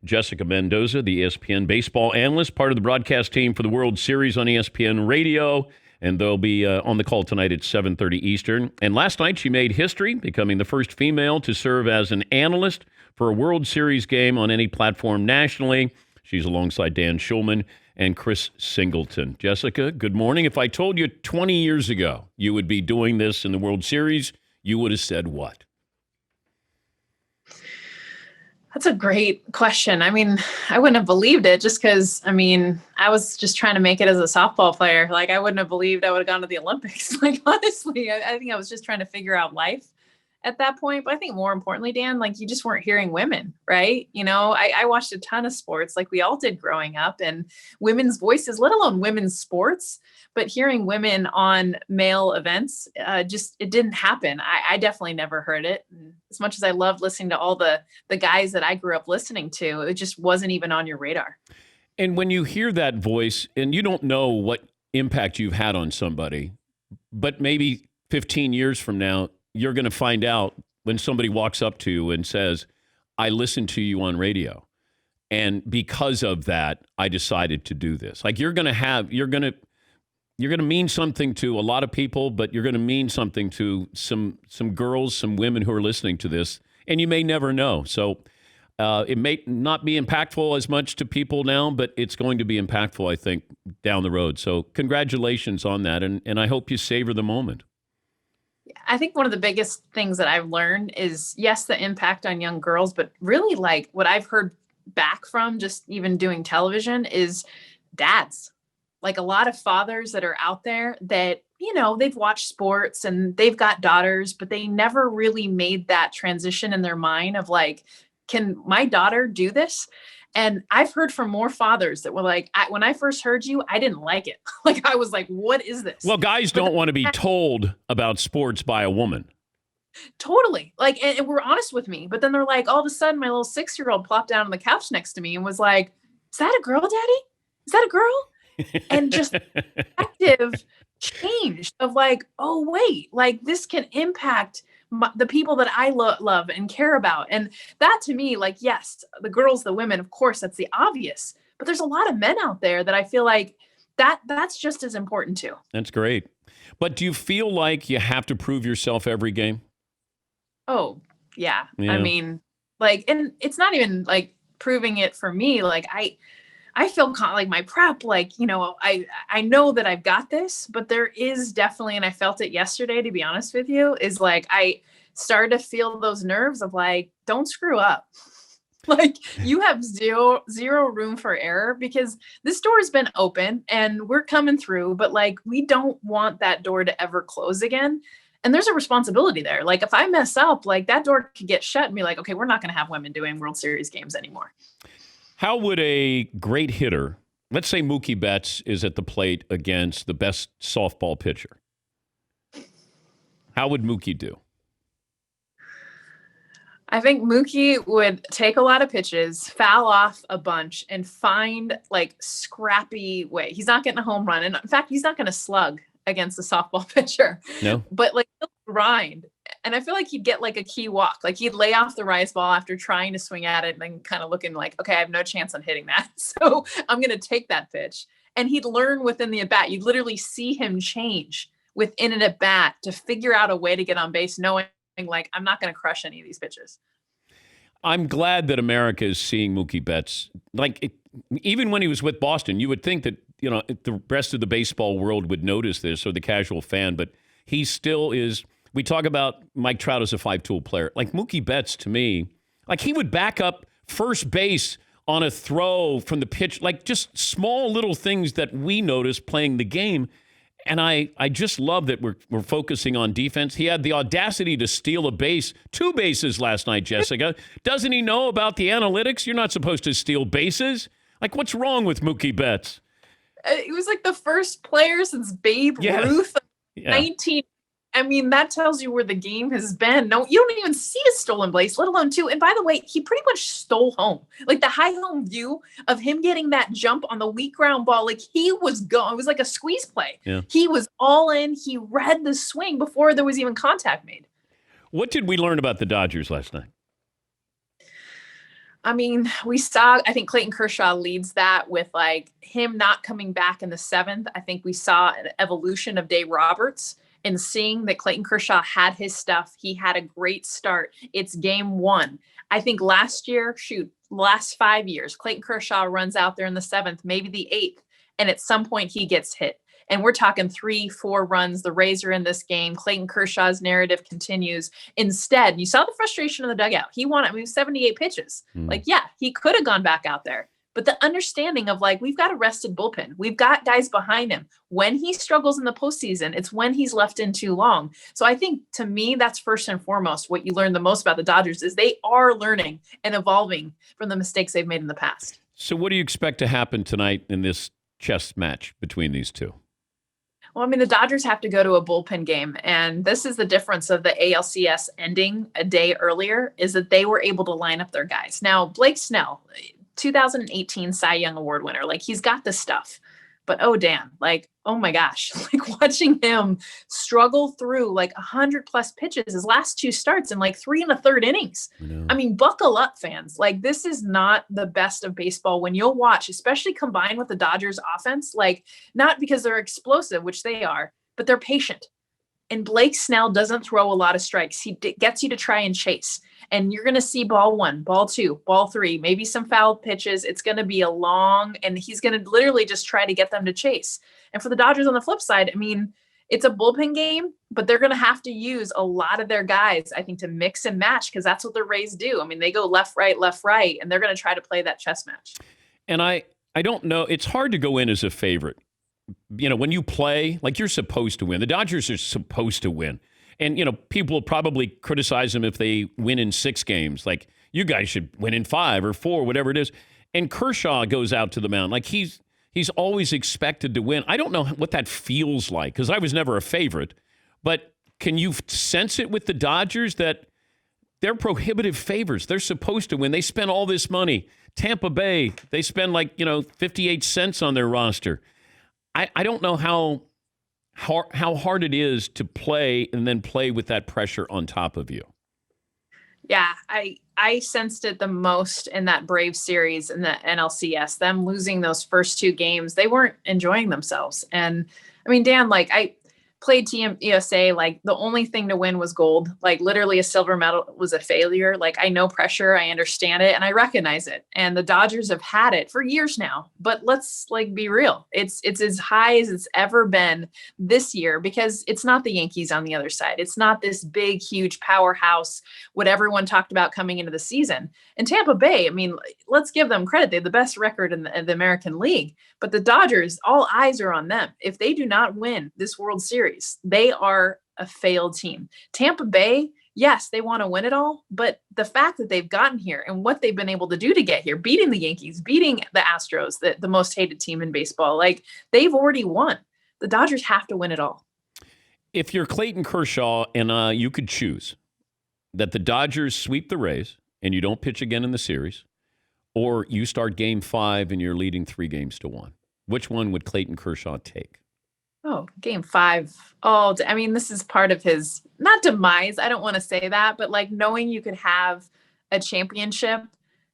Jessica Mendoza, the ESPN baseball analyst, part of the broadcast team for the World Series on ESPN Radio. And they'll be on the call tonight at 7:30 Eastern. And last night she made history, becoming the first female to serve as an analyst for a World Series game on any platform nationally. She's alongside Dan Schulman and Chris Singleton. Jessica, good morning. If I told you 20 years ago you would be doing this in the World Series, you would have said what? That's a great question. I mean, I wouldn't have believed it just because, I was just trying to make it as a softball player. Like, I wouldn't have believed I would have gone to the Olympics. Like, honestly, I think I was just trying to figure out life at that point. But I think more importantly, Dan, like, you just weren't hearing women, right? You know, I watched a ton of sports like we all did growing up, and women's voices, let alone women's sports, but hearing women on male events, it didn't happen. I definitely never heard it. And as much as I loved listening to all the guys that I grew up listening to, it just wasn't even on your radar. And when you hear that voice, and you don't know what impact you've had on somebody, but maybe 15 years from now, you're going to find out when somebody walks up to you and says, I listened to you on radio, and because of that, I decided to do this. Like, you're going to mean something to a lot of people, but you're going to mean something to some girls, some women who are listening to this, and you may never know. So it may not be impactful as much to people now, but it's going to be impactful, I think, down the road. So congratulations on that, and I hope you savor the moment. I think one of the biggest things that I've learned is, yes, the impact on young girls, but really, like, what I've heard back from just even doing television is dads. Like, a lot of fathers that are out there that, you know, they've watched sports and they've got daughters, but they never really made that transition in their mind of like, can my daughter do this? And I've heard from more fathers that were like, when I first heard you, I didn't like it. Like, I was like, what is this? Well, guys don't want to be told about sports by a woman. Totally. Like, and we're honest with me, but then they're like, all of a sudden my little 6-year-old plopped down on the couch next to me and was like, is that a girl, Daddy? Is that a girl? And just active change of like, oh, wait, like, this can impact the people that I love and care about. And that, to me, like, yes, the girls, the women, of course, that's the obvious, but there's a lot of men out there that I feel like that's just as important too. That's great. But do you feel like you have to prove yourself every game? Oh, yeah. I mean, like, and it's not even like proving it for me. Like, I feel like my prep, like, you know, I know that I've got this, but there is definitely, and I felt it yesterday, to be honest with you, is like, I started to feel those nerves of like, don't screw up. Like, you have zero room for error, because this door has been open and we're coming through, but like, we don't want that door to ever close again. And there's a responsibility there. Like, if I mess up, like, that door could get shut and be like, okay, we're not going to have women doing World Series games anymore. How would a great hitter, let's say Mookie Betts is at the plate against the best softball pitcher, how would Mookie do? I think Mookie would take a lot of pitches, foul off a bunch, and find like scrappy way. He's not getting a home run. And in fact, he's not going to slug against a softball pitcher. No. But like, he'll grind. And I feel like he'd get like a key walk. Like, he'd lay off the rice ball after trying to swing at it and then kind of looking like, okay, I have no chance on hitting that. So I'm going to take that pitch. And he'd learn within the at-bat. You'd literally see him change within an at-bat to figure out a way to get on base, knowing like, I'm not going to crush any of these pitches. I'm glad that America is seeing Mookie Betts. Like, even when he was with Boston, you would think that, you know, the rest of the baseball world would notice this, or the casual fan, but he still is. We talk about Mike Trout as a five-tool player. Like, Mookie Betts, to me, like, he would back up first base on a throw from the pitch, like just small little things that we notice playing the game. And I just love that we're focusing on defense. He had the audacity to steal a base, 2 bases last night, Jessica. Doesn't he know about the analytics? You're not supposed to steal bases. Like, what's wrong with Mookie Betts? It was like the first player since Babe Ruth, 19. I mean, that tells you where the game has been. No, you don't even see a stolen base, let alone 2. And by the way, he pretty much stole home. Like, the high home view of him getting that jump on the weak ground ball, like, he was going. It was like a squeeze play. Yeah. He was all in. He read the swing before there was even contact made. What did we learn about the Dodgers last night? I mean, I think Clayton Kershaw leads that with like him not coming back in the 7th. I think we saw an evolution of Dave Roberts and seeing that Clayton Kershaw had his stuff. He had a great start. It's game 1. I think last 5 years, Clayton Kershaw runs out there in the 7th, maybe the 8th, and at some point he gets hit. And we're talking 3-4 runs. The Rays are in this game. Clayton Kershaw's narrative continues. Instead, you saw the frustration in the dugout. He won, 78 pitches. Like, yeah, he could have gone back out there. But the understanding of like, we've got a rested bullpen. We've got guys behind him. When he struggles in the postseason, it's when he's left in too long. So I think to me, that's first and foremost what you learn the most about the Dodgers is they are learning and evolving from the mistakes they've made in the past. So what do you expect to happen tonight in this chess match between these two? Well, I mean, the Dodgers have to go to a bullpen game. And this is the difference of the ALCS ending a day earlier is that they were able to line up their guys. Now, Blake Snell, 2018 Cy Young Award winner, like he's got the stuff. But oh, Dan, like, oh my gosh, like watching him struggle through like 100+ pitches his last 2 starts in like 3 1/3 innings. I mean, buckle up, fans. Like, this is not the best of baseball when you'll watch, especially combined with the Dodgers offense, like not because they're explosive, which they are, but they're patient. And Blake Snell doesn't throw a lot of strikes. He gets you to try and chase. And you're going to see ball 1, ball 2, ball 3, maybe some foul pitches. It's going to be a long, and he's going to literally just try to get them to chase. And for the Dodgers on the flip side, I mean, it's a bullpen game, but they're going to have to use a lot of their guys, I think, to mix and match because that's what the Rays do. I mean, they go left, right, and they're going to try to play that chess match. And I don't know. It's hard to go in as a favorite. You know, when you play, like you're supposed to win. The Dodgers are supposed to win. And, you know, people will probably criticize them if they win in 6 games. Like, you guys should win in 5 or 4, whatever it is. And Kershaw goes out to the mound. Like, he's always expected to win. I don't know what that feels like because I was never a favorite. But can you sense it with the Dodgers that they're prohibitive favorites? They're supposed to win. They spend all this money. Tampa Bay, they spend 58 cents on their roster. I don't know how hard it is to play and then play with that pressure on top of you. Yeah, I sensed it the most in that Braves series in the NLCS. Them losing those first 2 games, they weren't enjoying themselves. And I mean, Dan, like I played Team USA, like the only thing to win was gold. Like literally a silver medal was a failure. Like I know pressure, I understand it, and I recognize it. And the Dodgers have had it for years now. But let's like be real. It's as high as it's ever been this year because it's not the Yankees on the other side. It's not this big, huge powerhouse, what everyone talked about coming into the season. And Tampa Bay, I mean, let's give them credit. They have the best record in the American League. But the Dodgers, all eyes are on them. If they do not win this World Series, they are a failed team. Tampa Bay, yes, they want to win it all, but the fact that they've gotten here and what they've been able to do to get here, beating the Yankees, beating the Astros, the most hated team in baseball, like they've already won. The Dodgers have to win it all. If you're Clayton Kershaw and you could choose that the Dodgers sweep the Rays and you don't pitch again in the series, or you start game 5 and you're leading 3-1, which one would Clayton Kershaw take? Oh, game 5. Oh, I mean, this is part of his, not demise. I don't want to say that, but like knowing you could have a championship.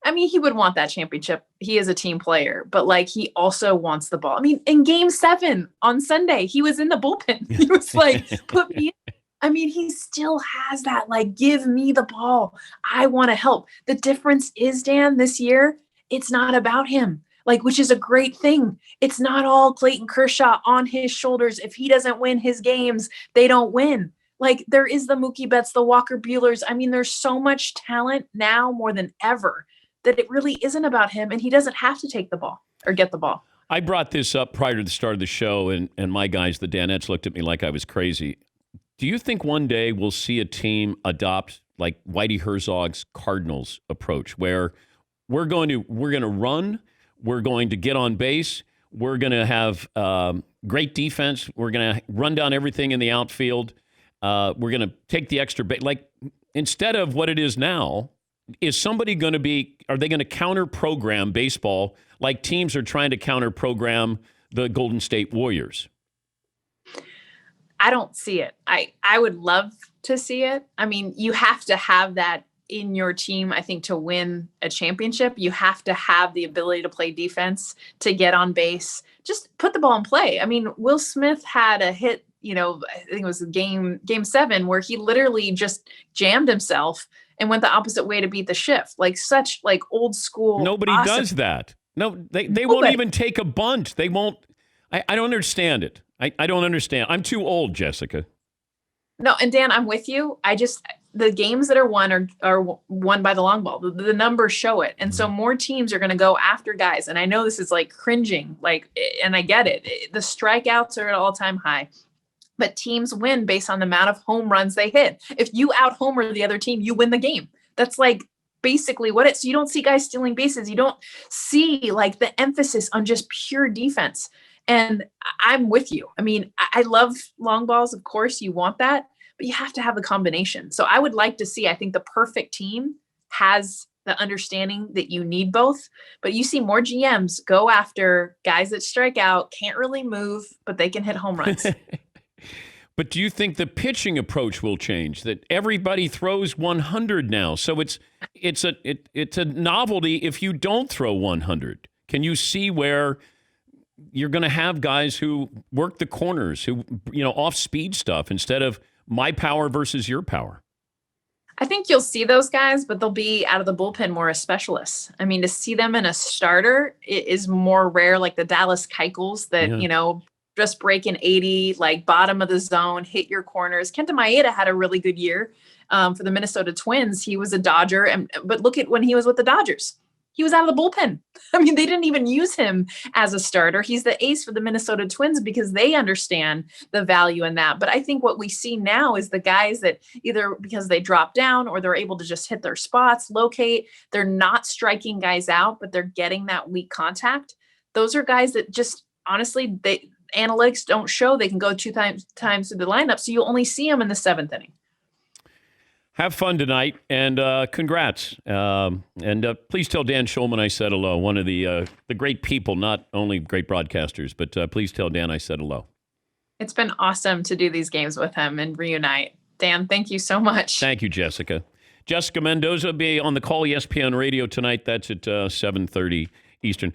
I mean, he would want that championship. He is a team player, but like he also wants the ball. I mean, in game 7 on Sunday, he was in the bullpen. He was like, put me in. I mean, he still has that, like, give me the ball. I want to help. The difference is, Dan, this year, it's not about him, like, which is a great thing. It's not all Clayton Kershaw on his shoulders. If he doesn't win his games, they don't win. Like, there is the Mookie Betts, the Walker Buehlers. I mean, there's so much talent now more than ever that it really isn't about him, and he doesn't have to take the ball or get the ball. I brought this up prior to the start of the show, and my guys, the Danettes, looked at me like I was crazy. Do you think one day we'll see a team adopt like Whitey Herzog's Cardinals approach, where we're going to run, we're going to get on base, we're going to have great defense, we're going to run down everything in the outfield, we're going to take the extra base. Like instead of what it is now, are they going to counter program baseball like teams are trying to counter program the Golden State Warriors? I don't see it. I would love to see it. I mean, you have to have that in your team, I think, to win a championship, you have to have the ability to play defense, to get on base, just put the ball in play. I mean, Will Smith had a hit, I think it was game 7 where he literally just jammed himself and went the opposite way to beat the shift. Like such like old school. Nobody awesome. does that. No, they won't even take a bunt. They won't. I don't understand it. I don't understand. I'm too old, Jessica. No, and Dan, I'm with you. The games that are won are won by the long ball. The numbers show it. And so more teams are going to go after guys. And I know this is like cringing, and I get it. The strikeouts are at an all-time high. But teams win based on the amount of home runs they hit. If you out-homer the other team, you win the game. That's like basically what so you don't see guys stealing bases. You don't see like the emphasis on just pure defense. And I'm with you. I mean, I love long balls. Of course, you want that, but you have to have the combination. So I would like to see, I think the perfect team has the understanding that you need both, but you see more GMs go after guys that strike out, can't really move, but they can hit home runs. But do you think the pitching approach will change? That everybody throws 100 now, so it's a novelty if you don't throw 100. Can you see where you're going to have guys who work the corners, who off speed stuff instead of my power versus your power? I think you'll see those guys, but they'll be out of the bullpen more as specialists. I mean, to see them in a starter is more rare, like the Dallas Keuchels that just breaking 80, like bottom of the zone, hit your corners. Kenta Maeda had a really good year for the Minnesota Twins. He was a Dodger, but look at when he was with the Dodgers. He was out of the bullpen. I mean, they didn't even use him as a starter. He's the ace for the Minnesota Twins because they understand the value in that. But I think what we see now is the guys that either because they drop down or they're able to just hit their spots, locate, they're not striking guys out, but they're getting that weak contact. Those are guys that just honestly, analytics don't show they can go two times through the lineup, so you'll only see them in the 7th inning. Have fun tonight, and congrats. And please tell Dan Schulman I said hello, one of the great people, not only great broadcasters, but please tell Dan I said hello. It's been awesome to do these games with him and reunite. Dan, thank you so much. Thank you, Jessica. Jessica Mendoza will be on the call ESPN Radio tonight. That's at 7:30 Eastern.